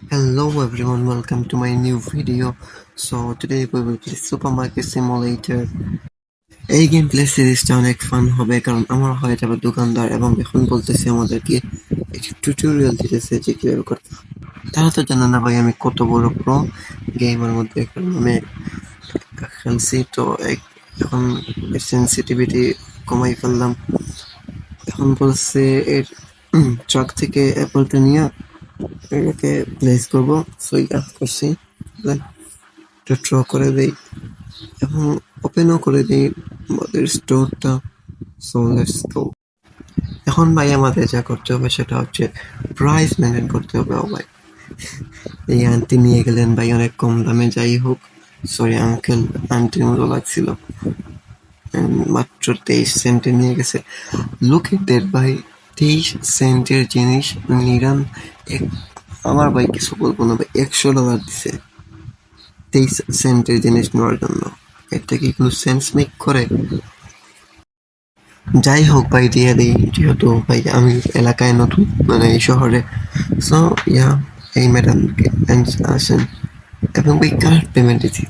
Hello everyone, welcome to my new video. So today we will play Supermarket Simulator. এই game play সিরিজটা অনেক fun হবে কারণ আমরা হয়ে যাবে দোকানদার এবং এখন বলতেছি আমাদেরকে একটি টিউটোরিয়াল দিতেছে যে কিভাবে করতে হবে। তারা তো জানে না ভাই আমি কত বড় প্রো গেমের মধ্যে, কারণ আমি খেলছি তো এখন সেন্সিটিভিটি কমাই ফেললাম। এখন বলছে এর ট্রাক থেকে অ্যাপলটা নিয়ে এটাকে প্লেস করবো, সো এটা করছি। এটা ড্র করে দেই এবং ওপেনও করে দিই আমাদের স্টোরটা। So let's go. এখন ভাই আমাদের যা করতে হবে সেটা হচ্ছে প্রাইস মেনটেন করতে হবে। ও ভাই, এই আন্টি নিয়ে গেলেন ভাই অনেক কম দামে, যাই হোক সরি আঙ্কেল, আন্টির মতো লাগছিল। মাত্র 23 সেন্টে নিয়ে গেছে। লুক এট দ্যাট ভাই, 23 সেন্টের জিনিস নিরান এক। আমার ভাই কিছু বলবো না ভাই, $100 দিছে 23 সেন্টের জিনিস নেওয়ার জন্য। এটা কি কোনো সেন্স মেক করে? যাই হোক ভাই, দিয়ে দিই, যেহেতু ভাই আমি এলাকায় নতুন, মানে এই শহরে। সো ইয়া, এই ম্যাডামকে আসেন এবং ওই কার্ড পেমেন্ট দিচ্ছি।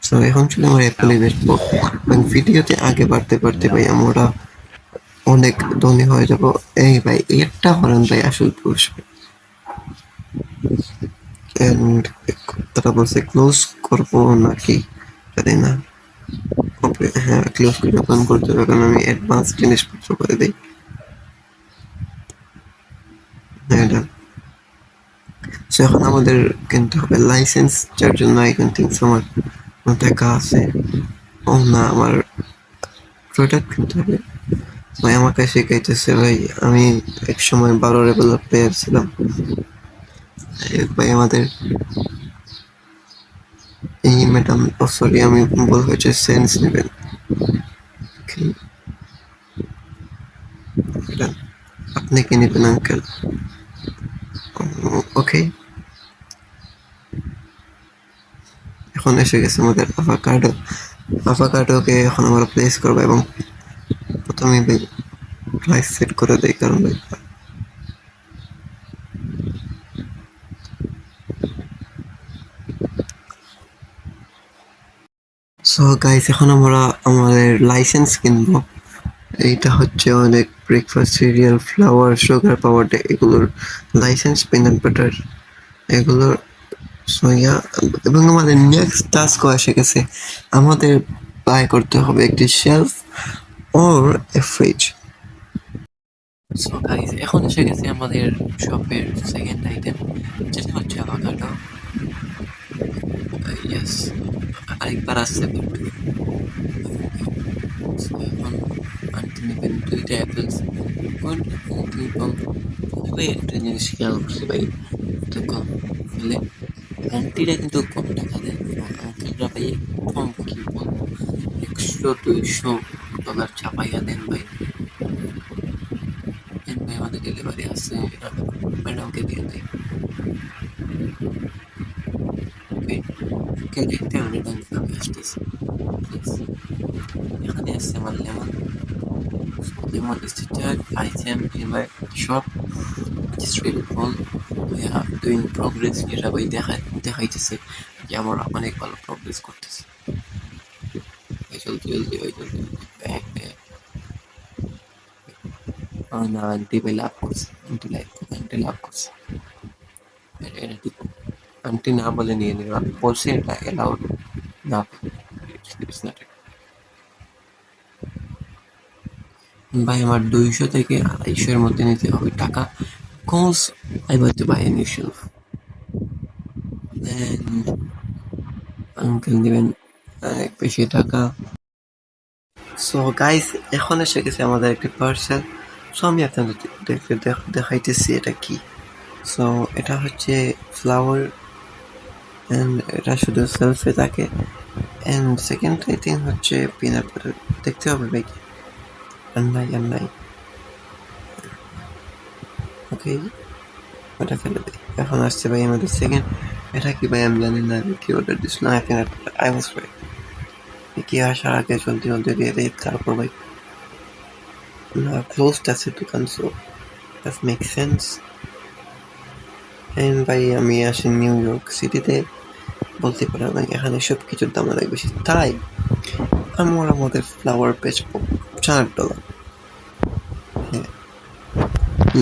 সো এখন ছিল আমার অ্যাপলে বেচবো এবং ভিডিওতে আগে বাড়তে বাড়তে ভাই আমরা অনেক ধনী হয়ে যাব। এই ভাই একটা হরেন ভাই আসল পুরস্কার। এন্ড তারা বলছে ক্লোজ করবো নাকি জানি না। হ্যাঁ, ক্লোজ করে ওপেন করতে হবে কারণ আমি অ্যাডভান্স জিনিসপত্র করে দিই। হ্যাঁ, এটা সো এখন আমাদের কিনতে হবে লাইসেন্স, যার জন্য আই ক্যান থিঙ্ক আমার টাকা আছে। ও না, আমার প্রোডাক্ট কিনতে হবে। ভাই আমাকে শিখাইতেছে ভাই, আমি এক সময় 12 লেভেল প্লেয়ার ছিলাম। ভাই আমাদের এই ম্যাডাম, ও সরি আমি ভুল হয়েছে, সেন্স নেবেন। আপনি কি নেবেন আঙ্কেল? ওকে, এখন এসে গেছে আমাদের আভাকাডো। আভাকাডোকে এখন আমরা প্লেস করবো এবং প্রথমে ভাই প্রাইস সেট করে দেই কারণ ভাই সো গাইস এখন আমরা আমাদের লাইসেন্স কিনবো। এইটা হচ্ছে অনেক ব্রেকফাস্ট সিরিয়াল, ফ্লাওয়ার, সুগার, পাওয়ার, এগুলোর লাইসেন্স, পিনাট বাটার এগুলোর। সো ইয়া, এবং আমাদের নেক্সট টাস্ক এসে গেছে। আমাদের বাই করতে হবে একটি শেলফ ওর এ ফ্রিজ। সো গাইস এখন এসে গেছে আমাদের শপের সেকেন্ড আইটেম, যেটা হচ্ছে অ্যাভোকাডো। ইয়েস, আরেকবার আসছে কিন্তু। সো এখন আনতে নেবেন 2টা অ্যাপেলস, গুড এবং তবে একটা জিনিস খেয়াল করছি ভাই, তো কম হলে আন্টিরা কিন্তু কম টাকা দেয় এবং আঙ্কেলরা ভাই কম, কি বলবো, 100-200 ডলার চাপাইয়া দেন ভাই। দেন ভাই আমাদের ডেলিভারি আছে, ম্যাডামকে দিয়ে দেয়। ওকে, আঙ্কেল একটা মিনিট, আঙ্কেল আমি আসতেছি প্লিজ। এখানে আসছে আমার lemon. Lemon is the third item in my shop, which is really cool. We are doing progress, যেটা ভাই দেখাইতেছে যে আমরা অনেক ভালো প্রোগ্রেস করতেছি। জলদি জলদি ভাই, জলদি ব্যাগ ব্যাগ। না, আন্টি ভাই লাভ করছে, আন্টি লাভ করছে। এটা ঠিক, আন্টি না বলে নিয়ে নিল, আমি বলছি এটা এলাউড না। ভাই আমার 200 থেকে 250 এর মধ্যে নিতে হবে টাকা, cause I want to buy a new shelf. Then uncle দিবেন অনেক বেশি টাকা। সো গাইস এখন এসে গেছে আমাদের একটি পার্সেল। সো আমি আপনাদের দেখাইতেছি এটা কি। সো এটা হচ্ছে ফ্লাওয়ার, অ্যান্ড এটা শুধু সেলফে থাকে। অ্যান্ড সেকেন্ড থিং হচ্ছে পিনাট বাটার। দেখতে হবে ভাই, আর নাই। ওকে, ওটা ফেলে দিই। এখন আসছে ভাই আমাদের সেকেন্ড। এটা কি ভাই আমি জানি না, আমি কি অর্ডার দিস না, peanut butter. I was right. কি আসার আগে জলদি জলদি দিয়ে দিই, তারপর ভাই না ক্লোজড আছে দোকান, so that make sense. And ভাই আমি আসি নিউ ইয়র্ক সিটিতে, বলতে পারেন এখানে সব কিছুর দাম অনেক বেশি, তাই আমরা আমাদের ফ্লাওয়ার বেচবো $4। হ্যাঁ,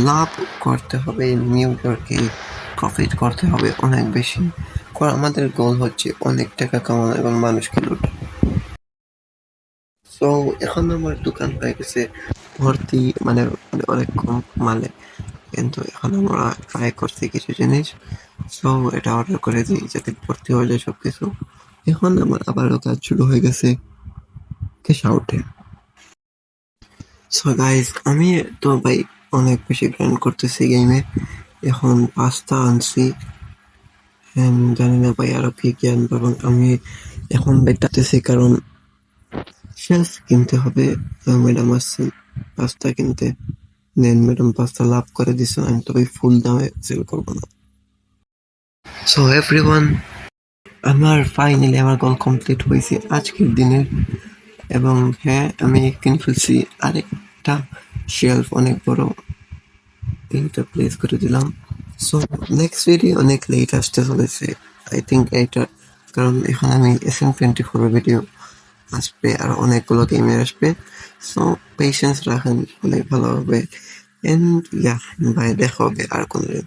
লাভ করতে হবে নিউ ইয়র্কে, প্রফিট করতে হবে অনেক বেশি, কারণ আমাদের গোল হচ্ছে অনেক টাকা কামানো এবং মানুষকে লুটা। সো এখন আমার দোকান হয়ে গেছে ভর্তি, মানে অনেক কম মালে, কিন্তু এখন আমরা ট্রাই করছি কিছু জিনিস। সো এটা অর্ডার করে দিই যাতে ভর্তি হয়ে যায় সবকিছু। এখন আমার আবারও কাজ শুরু হয়ে গেছে ক্যাশ আউটে। সো গাইস, আমি তো ভাই অনেক বেশি গ্রাইন্ড করতেছি গেমে। এখন পাস্তা আনছি, জানি না ভাই আরো কি কি আনবো, এবং আমি এখন ভাই টাতেছি কারণ শেলফ কিনতে হবে। ম্যাডাম আসছেন পাস্তা কিনতে, দেন ম্যাডাম পাস্তা লাভ করে দিচ্ছেন, আমি তো ভাই ফুল দামে সেল করবো না। সো এভরিওয়ান, আমার ফাইনালি আমার গোল কমপ্লিট হয়েছে আজকের দিনের, এবং হ্যাঁ আমি কিনে ফেলছি আরেকটা শেলফ অনেক বড়, এইটা প্লেস করে দিলাম। সো নেক্সট ভিডিও অনেক লেট আসতে চলেছে, আই থিঙ্ক এইটা, কারণ এখানে আমি SM24 ভিডিও আসবে আর অনেকগুলো গেমের আসবে। সো পেশেন্স রাখেন, অনেক ভালো হবে। এন্ড ইয়া, বাই, দেখা হবে আর কোনো দিন।